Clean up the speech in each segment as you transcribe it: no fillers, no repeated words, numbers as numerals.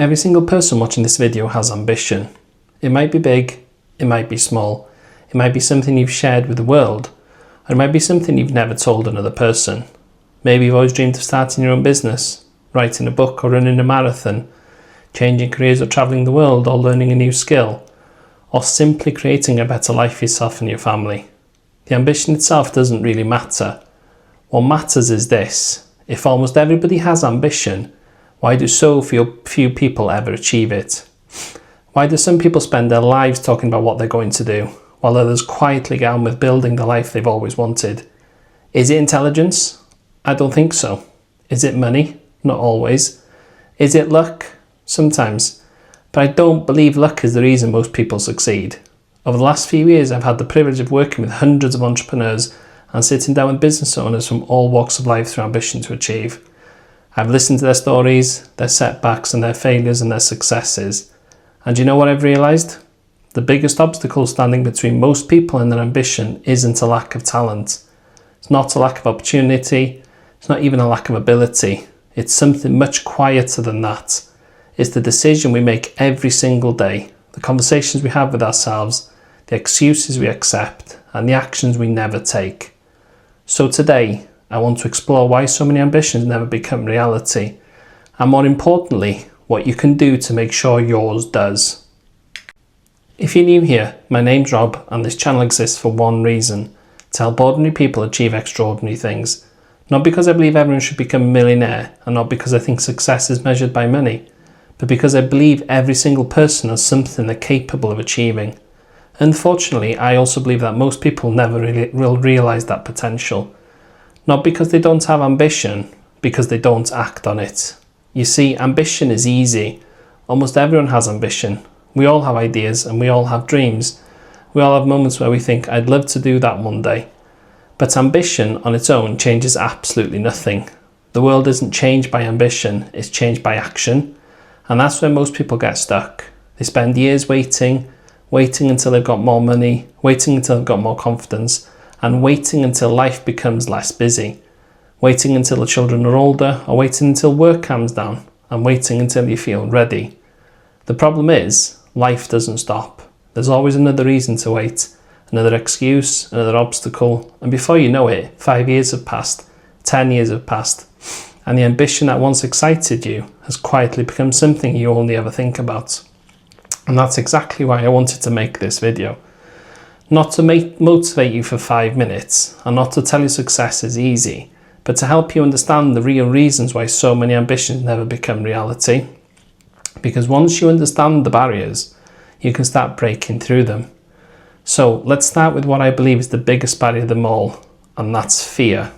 Every single person watching this video has ambition. It might be big, it might be small, it might be something you've shared with the world, or it might be something you've never told another person. Maybe you've always dreamed of starting your own business, writing a book or running a marathon, changing careers or travelling the world or learning a new skill, or simply creating a better life for yourself and your family. The ambition itself doesn't really matter. What matters is this: if almost everybody has ambition, why do so few people ever achieve it? Why do some people spend their lives talking about what they're going to do, while others quietly get on with building the life they've always wanted? Is it intelligence? I don't think so. Is it money? Not always. Is it luck? Sometimes. But I don't believe luck is the reason most people succeed. Over the last few years, I've had the privilege of working with hundreds of entrepreneurs and sitting down with business owners from all walks of life through ambition to achieve. I've listened to their stories, their setbacks and their failures and their successes. And you know what I've realised? The biggest obstacle standing between most people and their ambition isn't a lack of talent. It's not a lack of opportunity. It's not even a lack of ability. It's something much quieter than that. It's the decision we make every single day, the conversations we have with ourselves, the excuses we accept, and the actions we never take. So today, I want to explore why so many ambitions never become reality, and more importantly, what you can do to make sure yours does. If you're new here, my name's Rob, and this channel exists for one reason: to help ordinary people achieve extraordinary things. Not because I believe everyone should become a millionaire, and not because I think success is measured by money, but because I believe every single person has something they're capable of achieving. Unfortunately, I also believe that most people never really will realise that potential. Not because they don't have ambition, because they don't act on it. You see, ambition is easy. Almost everyone has ambition. We all have ideas and we all have dreams. We all have moments where we think, I'd love to do that one day. But ambition on its own changes absolutely nothing. The world isn't changed by ambition, it's changed by action. And that's where most people get stuck. They spend years waiting until they've got more money, waiting until they've got more confidence, and waiting until life becomes less busy. Waiting until the children are older, or waiting until work calms down, and waiting until you feel ready. The problem is, life doesn't stop. There's always another reason to wait, another excuse, another obstacle, and before you know it, 5 years have passed, 10 years have passed, and the ambition that once excited you has quietly become something you only ever think about. And that's exactly why I wanted to make this video. Not to motivate you for 5 minutes, and not to tell you success is easy, but to help you understand the real reasons why so many ambitions never become reality. Because once you understand the barriers, you can start breaking through them. So let's start with what I believe is the biggest barrier of them all, and that's fear.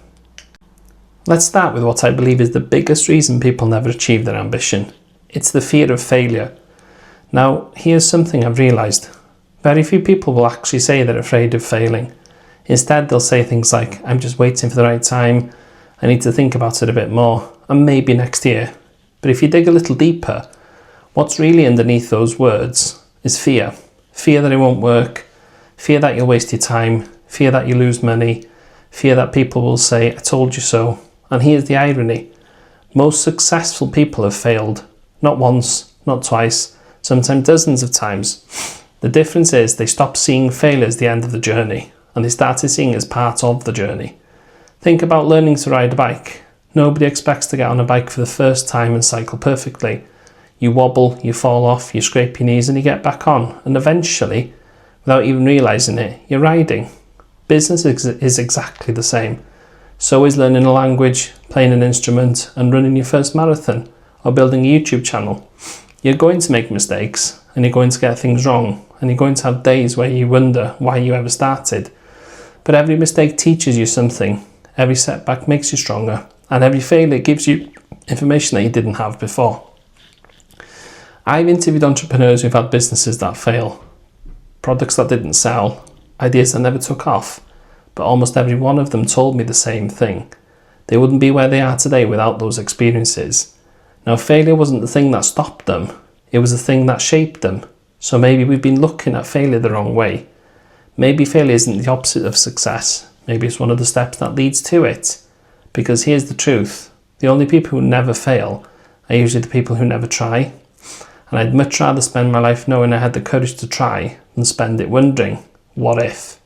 Let's start with what I believe is the biggest reason people never achieve their ambition. It's the fear of failure. Now, here's something I've realised. Very few people will actually say they're afraid of failing. Instead, they'll say things like, I'm just waiting for the right time, I need to think about it a bit more, and maybe next year. But if you dig a little deeper, what's really underneath those words is fear. Fear that it won't work, fear that you'll waste your time, fear that you lose money, fear that people will say, I told you so. And here's the irony. Most successful people have failed. Not once, not twice, sometimes dozens of times. The difference is they stopped seeing failure as the end of the journey, and they started seeing it as part of the journey. Think about learning to ride a bike. Nobody expects to get on a bike for the first time and cycle perfectly. You wobble, you fall off, you scrape your knees and you get back on, and eventually, without even realising it, you're riding. Business is exactly the same. So is learning a language, playing an instrument, and running your first marathon, or building a YouTube channel. You're going to make mistakes, and you're going to get things wrong, and you're going to have days where you wonder why you ever started. But every mistake teaches you something, every setback makes you stronger, and every failure gives you information that you didn't have before. I've interviewed entrepreneurs who've had businesses that fail, products that didn't sell, ideas that never took off, but almost every one of them told me the same thing. They wouldn't be where they are today without those experiences. Now, failure wasn't the thing that stopped them, it was the thing that shaped them. So maybe we've been looking at failure the wrong way. Maybe failure isn't the opposite of success. Maybe it's one of the steps that leads to it. Because here's the truth. The only people who never fail are usually the people who never try. And I'd much rather spend my life knowing I had the courage to try than spend it wondering, what if?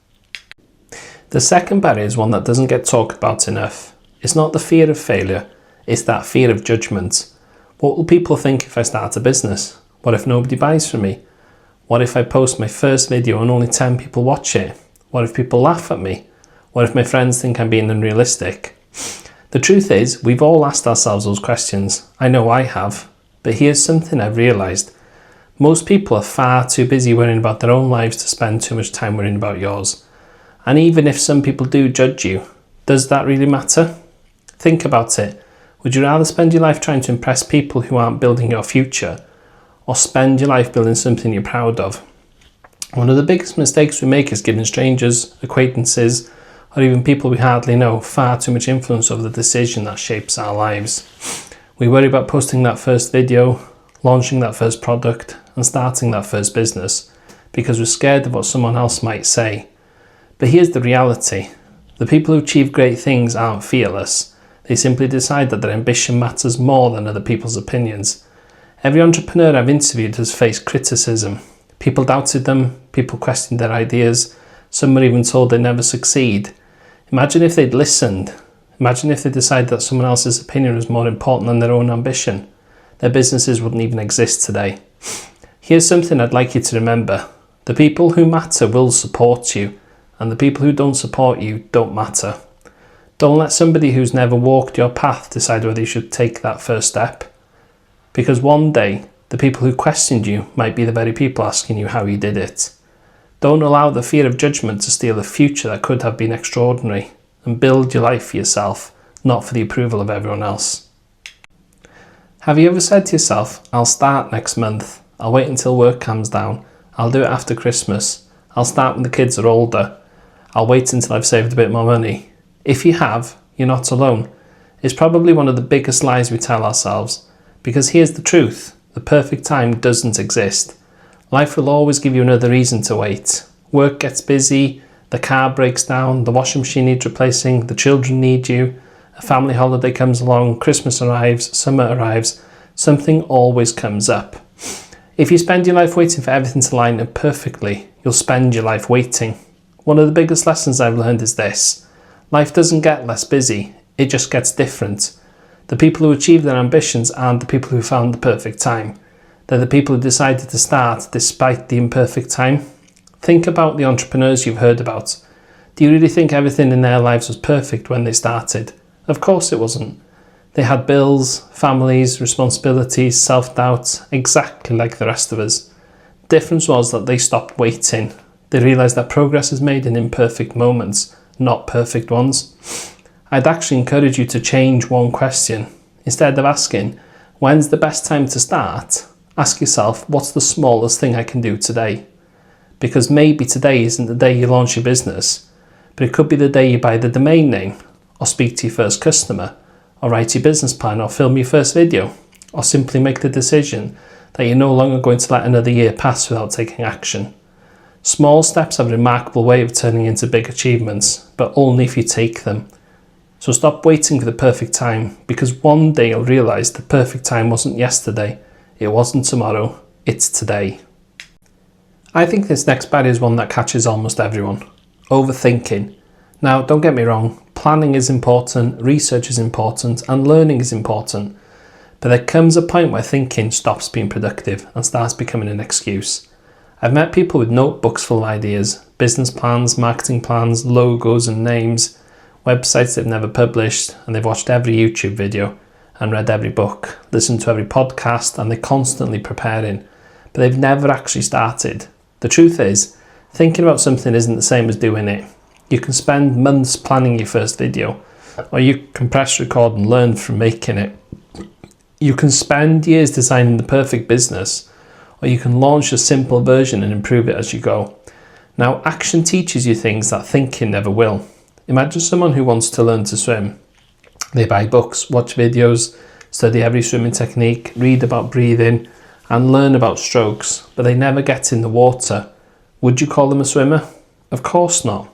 The second barrier is one that doesn't get talked about enough. It's not the fear of failure, it's that fear of judgment. What will people think if I start a business? What if nobody buys from me? What if I post my first video and only 10 people watch it? What if people laugh at me? What if my friends think I'm being unrealistic? The truth is, we've all asked ourselves those questions. I know I have. But here's something I've realised. Most people are far too busy worrying about their own lives to spend too much time worrying about yours. And even if some people do judge you, does that really matter? Think about it. Would you rather spend your life trying to impress people who aren't building your future, or spend your life building something you're proud of? One of the biggest mistakes we make is giving strangers, acquaintances, or even people we hardly know far too much influence over the decision that shapes our lives. We worry about posting that first video, launching that first product, and starting that first business because we're scared of what someone else might say. But here's the reality. The people who achieve great things aren't fearless. They simply decide that their ambition matters more than other people's opinions. Every entrepreneur I've interviewed has faced criticism. People doubted them, people questioned their ideas, some were even told they'd never succeed. Imagine if they'd listened. Imagine if they decided that someone else's opinion was more important than their own ambition. Their businesses wouldn't even exist today. Here's something I'd like you to remember. The people who matter will support you, and the people who don't support you don't matter. Don't let somebody who's never walked your path decide whether you should take that first step. Because one day, the people who questioned you might be the very people asking you how you did it. Don't allow the fear of judgment to steal a future that could have been extraordinary, and build your life for yourself, not for the approval of everyone else. Have you ever said to yourself, I'll start next month, I'll wait until work calms down, I'll do it after Christmas, I'll start when the kids are older, I'll wait until I've saved a bit more money? If you have, you're not alone. It's probably one of the biggest lies we tell ourselves, because here's the truth, the perfect time doesn't exist. Life will always give you another reason to wait. Work gets busy, the car breaks down, the washing machine needs replacing, the children need you, a family holiday comes along, Christmas arrives, summer arrives, something always comes up. If you spend your life waiting for everything to line up perfectly, you'll spend your life waiting. One of the biggest lessons I've learned is this. Life doesn't get less busy, it just gets different. The people who achieve their ambitions aren't the people who found the perfect time. They're the people who decided to start despite the imperfect time. Think about the entrepreneurs you've heard about. Do you really think everything in their lives was perfect when they started? Of course it wasn't. They had bills, families, responsibilities, self-doubt, exactly like the rest of us. The difference was that they stopped waiting. They realised that progress is made in imperfect moments, not perfect ones. I'd actually encourage you to change one question. Instead of asking, when's the best time to start? Ask yourself, what's the smallest thing I can do today? Because maybe today isn't the day you launch your business, but it could be the day you buy the domain name, or speak to your first customer, or write your business plan, or film your first video, or simply make the decision that you're no longer going to let another year pass without taking action. Small steps have a remarkable way of turning into big achievements, but only if you take them. So stop waiting for the perfect time, because one day you'll realise the perfect time wasn't yesterday, it wasn't tomorrow, it's today. I think this next barrier is one that catches almost everyone. Overthinking. Now, don't get me wrong, planning is important, research is important, and learning is important. But there comes a point where thinking stops being productive and starts becoming an excuse. I've met people with notebooks full of ideas, business plans, marketing plans, logos and names, websites they've never published, and they've watched every YouTube video and read every book, listened to every podcast, and they're constantly preparing, but they've never actually started. The truth is, thinking about something isn't the same as doing it. You can spend months planning your first video, or you can press record and learn from making it. You can spend years designing the perfect business, or you can launch a simple version and improve it as you go. Now, action teaches you things that thinking never will. Imagine someone who wants to learn to swim. They buy books, watch videos, study every swimming technique, read about breathing, and learn about strokes, but they never get in the water. Would you call them a swimmer? Of course not,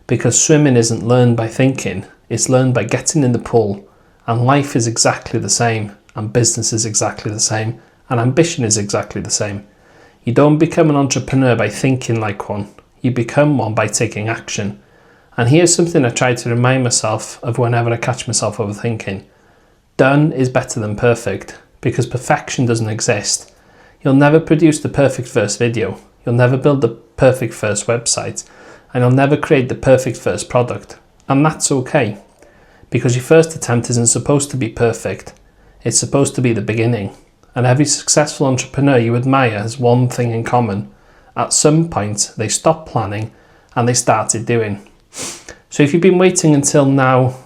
because swimming isn't learned by thinking, it's learned by getting in the pool, and life is exactly the same, and business is exactly the same, And ambition is exactly the same. You don't become an entrepreneur by thinking like one. You become one by taking action. And here's something I try to remind myself of whenever I catch myself overthinking. Done is better than perfect, because perfection doesn't exist. You'll never produce the perfect first video. You'll never build the perfect first website. And you'll never create the perfect first product. And that's okay, because your first attempt isn't supposed to be perfect. It's supposed to be the beginning. And every successful entrepreneur you admire has one thing in common. At some point, they stopped planning and they started doing. So if you've been waiting until now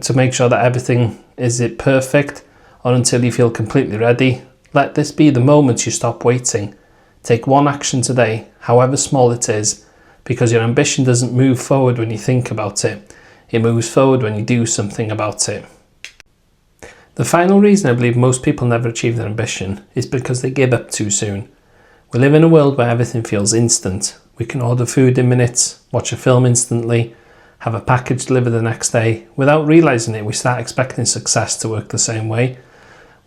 to make sure that everything is perfect, or until you feel completely ready, let this be the moment you stop waiting. Take one action today, however small it is, because your ambition doesn't move forward when you think about it. It moves forward when you do something about it. The final reason I believe most people never achieve their ambition is because they give up too soon. We live in a world where everything feels instant. We can order food in minutes, watch a film instantly, have a package delivered the next day. Without realising it, we start expecting success to work the same way.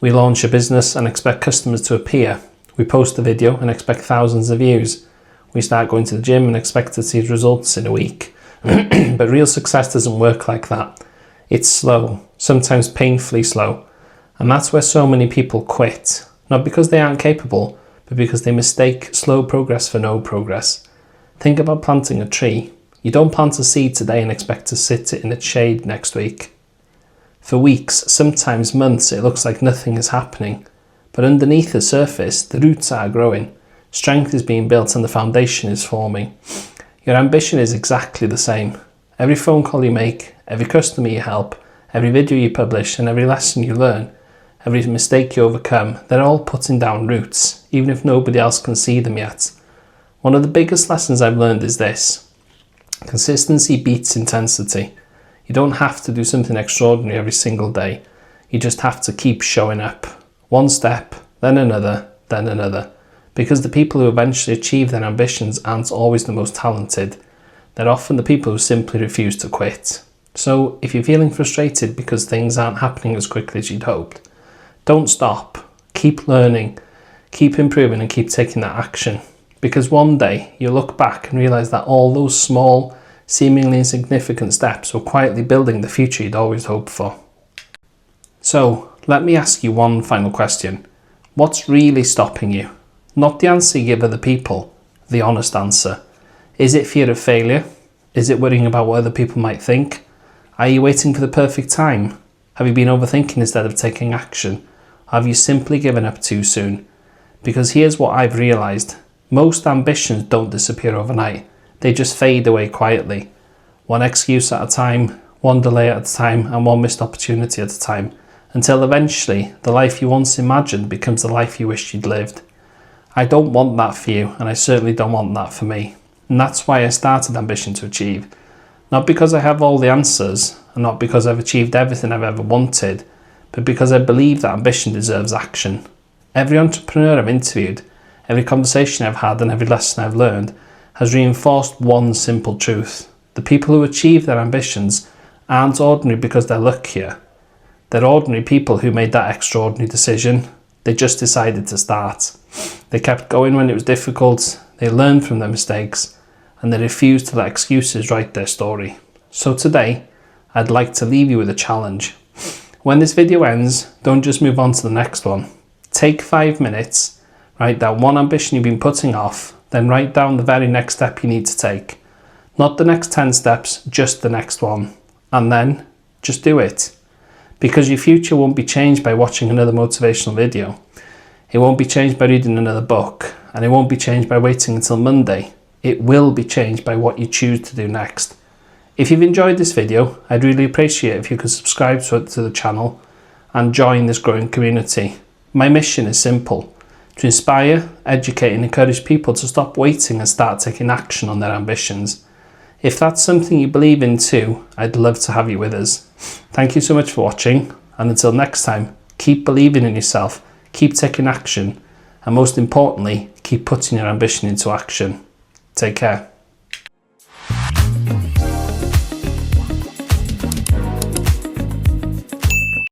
We launch a business and expect customers to appear. We post a video and expect thousands of views. We start going to the gym and expect to see results in a week. But real success doesn't work like that. It's slow, sometimes painfully slow. And that's where so many people quit. Not because they aren't capable, but because they mistake slow progress for no progress. Think about planting a tree. You don't plant a seed today and expect to sit in its shade next week. For weeks, sometimes months, it looks like nothing is happening. But underneath the surface, the roots are growing. Strength is being built and the foundation is forming. Your ambition is exactly the same. Every phone call you make, every customer you help, every video you publish, and every lesson you learn, every mistake you overcome, they're all putting down roots, even if nobody else can see them yet. One of the biggest lessons I've learned is this. Consistency beats intensity. You don't have to do something extraordinary every single day. You just have to keep showing up. One step, then another, then another. Because the people who eventually achieve their ambitions aren't always the most talented. They're often the people who simply refuse to quit. So if you're feeling frustrated because things aren't happening as quickly as you'd hoped, don't stop. Keep learning, keep improving, and keep taking that action. Because one day you'll look back and realise that all those small, seemingly insignificant steps were quietly building the future you'd always hoped for. So let me ask you one final question. What's really stopping you? Not the answer you give other people, the honest answer. Is it fear of failure? Is it worrying about what other people might think? Are you waiting for the perfect time? Have you been overthinking instead of taking action? Or have you simply given up too soon? Because here's what I've realised. Most ambitions don't disappear overnight. They just fade away quietly. One excuse at a time, one delay at a time, and one missed opportunity at a time. Until eventually, the life you once imagined becomes the life you wished you'd lived. I don't want that for you, and I certainly don't want that for me. And that's why I started Ambition to Achieve. Not because I have all the answers, and not because I've achieved everything I've ever wanted, but because I believe that ambition deserves action. Every entrepreneur I've interviewed, every conversation I've had, and every lesson I've learned has reinforced one simple truth. The people who achieve their ambitions aren't ordinary because they're luckier. They're ordinary people who made that extraordinary decision. They just decided to start. They kept going when it was difficult, they learned from their mistakes, and they refused to let excuses write their story. So today, I'd like to leave you with a challenge. When this video ends, don't just move on to the next one. Take 5 minutes, write down one ambition you've been putting off, then write down the very next step you need to take. Not the next 10 steps, just the next one. And then, just do it. Because your future won't be changed by watching another motivational video. It won't be changed by reading another book. And it won't be changed by waiting until Monday. It will be changed by what you choose to do next. If you've enjoyed this video, I'd really appreciate it if you could subscribe to the channel and join this growing community. My mission is simple: to inspire, educate and encourage people to stop waiting and start taking action on their ambitions. If that's something you believe in too, I'd love to have you with us. Thank you so much for watching, and until next time, keep believing in yourself, keep taking action, and most importantly, keep putting your ambition into action. Take care.